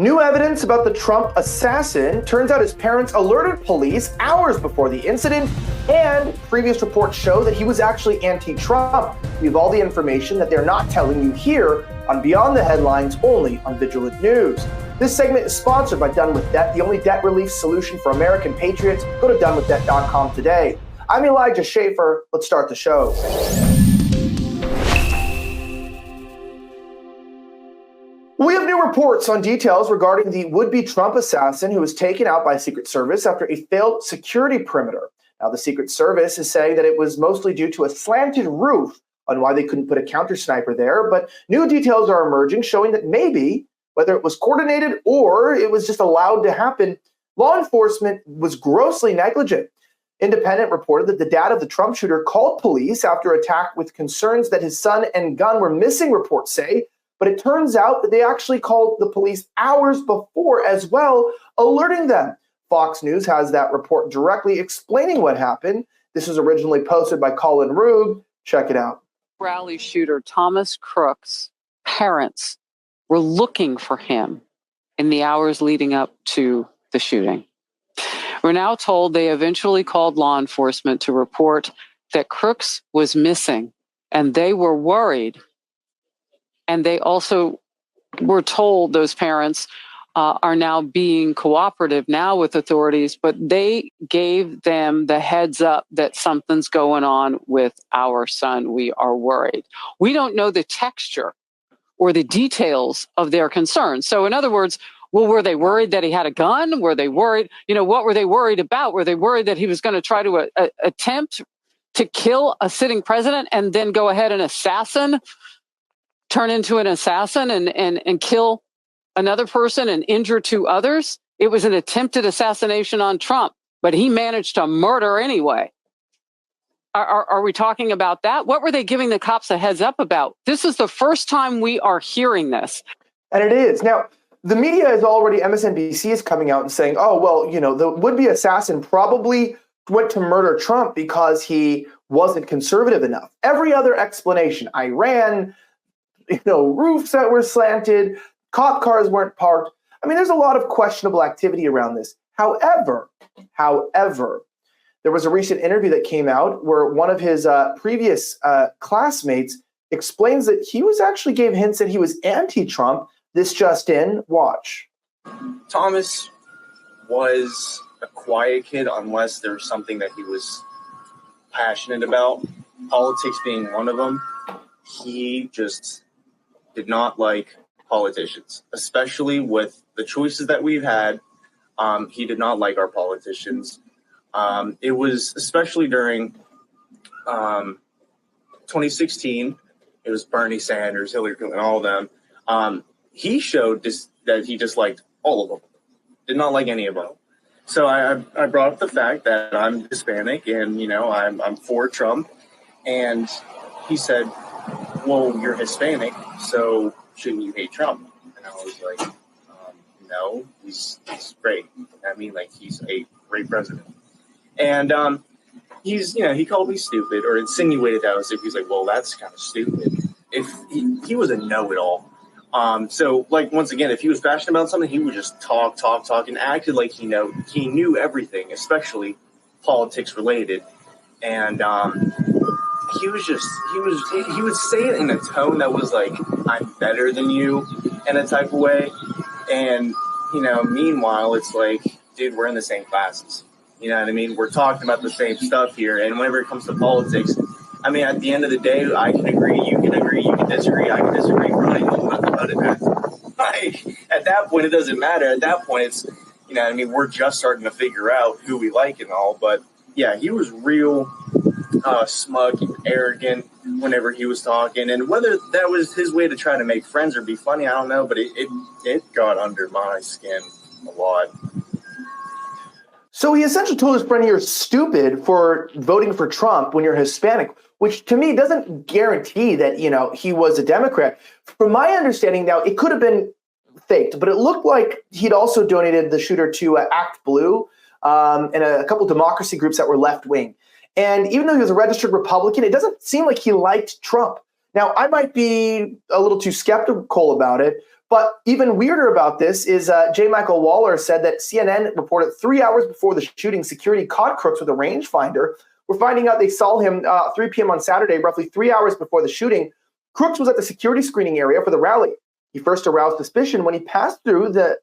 New evidence about the Trump assassin. Turns out his parents alerted police hours before the incident, and previous reports show that he was actually anti-Trump. We have all the information that they're not telling you here on Beyond the Headlines, only on Vigilant News. This segment is sponsored by Done With Debt, the only debt relief solution for American patriots. Go to donewithdebt.com today. I'm Elijah Schaffer. Let's start the show. We have new reports on details regarding the would-be Trump assassin who was taken out by Secret Service after a failed security perimeter. Now, the Secret Service is saying that it was mostly due to a slanted roof on why they couldn't put a counter sniper there, but new details are emerging showing that maybe, whether it was coordinated or it was just allowed to happen, law enforcement was grossly negligent. Independent reported that the dad of the Trump shooter called police after attack with concerns that his son and gun were missing, reports say. But it turns out that they actually called the police hours before as well, alerting them. Fox News has that report directly explaining what happened. This was originally posted by Colin Rugg. Check it out. Rally shooter Thomas Crook's parents were looking for him in the hours leading up to the shooting. We're now told they eventually called law enforcement to report that Crooks was missing, and they were worried. And they also were told, those parents are now being cooperative now with authorities, but they gave them the heads up that something's going on with our son. We are worried. We don't know the texture or the details of their concerns. So in other words, well, were they worried that he had a gun? Were they worried? What were they worried about? Were they worried that he was going to try to attempt to kill a sitting president and then go ahead and turn into an assassin and kill another person and injure two others? It was an attempted assassination on Trump, but he managed to murder anyway. Are we talking about that? What were they giving the cops a heads up about? This is the first time we are hearing this. And it is. Now, the media is already, MSNBC is coming out and saying, oh, well, the would-be assassin probably went to murder Trump because he wasn't conservative enough. Every other explanation, Iran, roofs that were slanted, cop cars weren't parked. I mean, there's a lot of questionable activity around this. However, there was a recent interview that came out where one of his previous classmates explains that he actually gave hints that he was anti-Trump. This just in, watch. Thomas was a quiet kid unless there was something that he was passionate about, politics being one of them. He just did not like politicians, especially with the choices that we've had. He did not like our politicians. It was especially during 2016. It was Bernie Sanders, Hillary Clinton, all of them. He showed that he disliked all of them, did not like any of them. So I brought up the fact that I'm Hispanic and, I'm for Trump. And he said, well, you're Hispanic, so shouldn't you hate Trump? And I was like, no, he's great. I mean, he's a great president. And he called me stupid or insinuated that as if he's like, well, that's kind of stupid. If he was a know-it-all. So once again, if he was passionate about something, he would just talk and acted like he knew everything, especially politics related. And he would say it in a tone that was like, I'm better than you in a type of way. And, meanwhile, it's like, dude, we're in the same classes. You know what I mean? We're talking about the same stuff here. And whenever it comes to politics, I mean, at the end of the day, I can agree, you can disagree, I can disagree. Really, nothing about it. At that point, it doesn't matter. At that point, it's, we're just starting to figure out who we like and all. But yeah, he was real smug and arrogant whenever he was talking. And whether that was his way to try to make friends or be funny, I don't know. But it got under my skin a lot. So he essentially told his friend, you're stupid for voting for Trump when you're Hispanic, which to me doesn't guarantee that, he was a Democrat. From my understanding now, it could have been faked, but it looked like he'd also donated the shooter to Act Blue and a couple democracy groups that were left-wing. And even though he was a registered Republican, it doesn't seem like he liked Trump. Now, I might be a little too skeptical about it, But even weirder about this is J. Michael Waller said that CNN reported 3 hours before the shooting, security caught Crooks with a rangefinder. We're finding out they saw him 3 p.m. on Saturday, roughly 3 hours before the shooting. Crooks was at the security screening area for the rally. He first aroused suspicion when he passed through the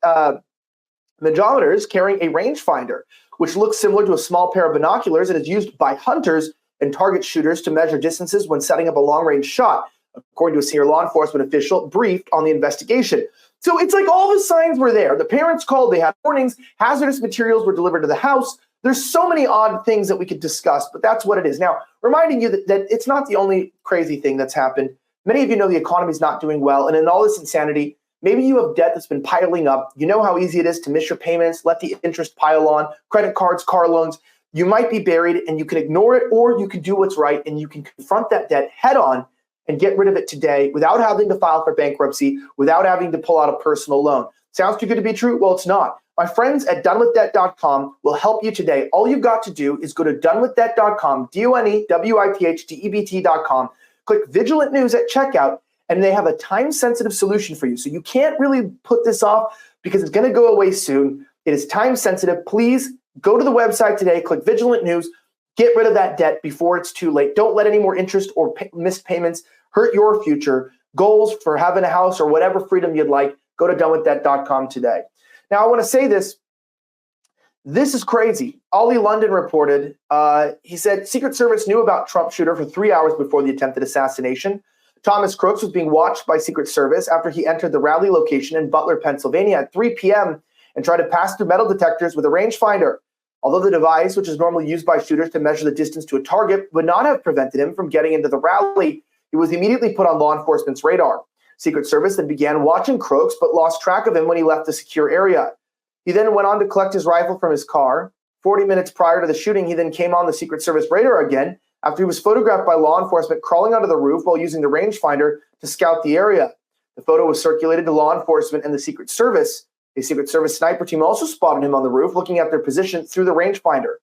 majometers carrying a rangefinder, which looks similar to a small pair of binoculars and is used by hunters and target shooters to measure distances when setting up a long-range shot, according to a senior law enforcement official briefed on the investigation. So it's like all the signs were there. The parents called, they had warnings, hazardous materials were delivered to the house. There's so many odd things that we could discuss, but that's what it is. Now, reminding you that it's not the only crazy thing that's happened. Many of you know the economy is not doing well, and in all this insanity, maybe you have debt that's been piling up. You know how easy it is to miss your payments, let the interest pile on, credit cards, car loans. You might be buried and you can ignore it, or you can do what's right and you can confront that debt head on and get rid of it today without having to file for bankruptcy, without having to pull out a personal loan. Sounds too good to be true? Well, it's not. My friends at donewithdebt.com will help you today. All you've got to do is go to donewithdebt.com, donewithdebt.com, click Vigilant News at checkout, and they have a time-sensitive solution for you. So you can't really put this off because it's going to go away soon. It is time-sensitive. Please go to the website today, click Vigilant News, get rid of that debt before it's too late. Don't let any more interest or missed payments hurt your future. Goals for having a house or whatever freedom you'd like, go to donewithdebt.com today. Now, I want to say this. This is crazy. Ollie London reported, he said Secret Service knew about Trump shooter for 3 hours before the attempted assassination. Thomas Crooks was being watched by Secret Service after he entered the rally location in Butler, Pennsylvania at 3 p.m. and tried to pass through metal detectors with a rangefinder. Although the device, which is normally used by shooters to measure the distance to a target, would not have prevented him from getting into the rally, he was immediately put on law enforcement's radar. Secret Service then began watching Crooks, but lost track of him when he left the secure area. He then went on to collect his rifle from his car. 40 minutes prior to the shooting, he then came on the Secret Service radar again after he was photographed by law enforcement crawling onto the roof while using the rangefinder to scout the area. The photo was circulated to law enforcement and the Secret Service. A Secret Service sniper team also spotted him on the roof looking at their position through the rangefinder.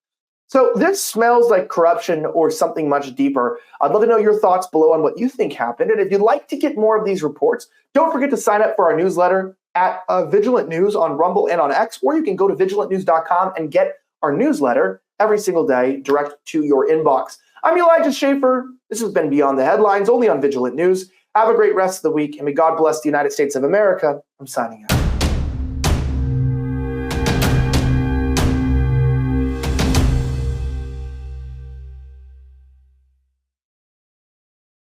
So this smells like corruption or something much deeper. I'd love to know your thoughts below on what you think happened. And if you'd like to get more of these reports, don't forget to sign up for our newsletter at Vigilant News on Rumble and on X, or you can go to vigilantnews.com and get our newsletter every single day direct to your inbox. I'm Elijah Schaffer. This has been Beyond the Headlines, only on Vigilant News. Have a great rest of the week, and may God bless the United States of America. I'm signing out.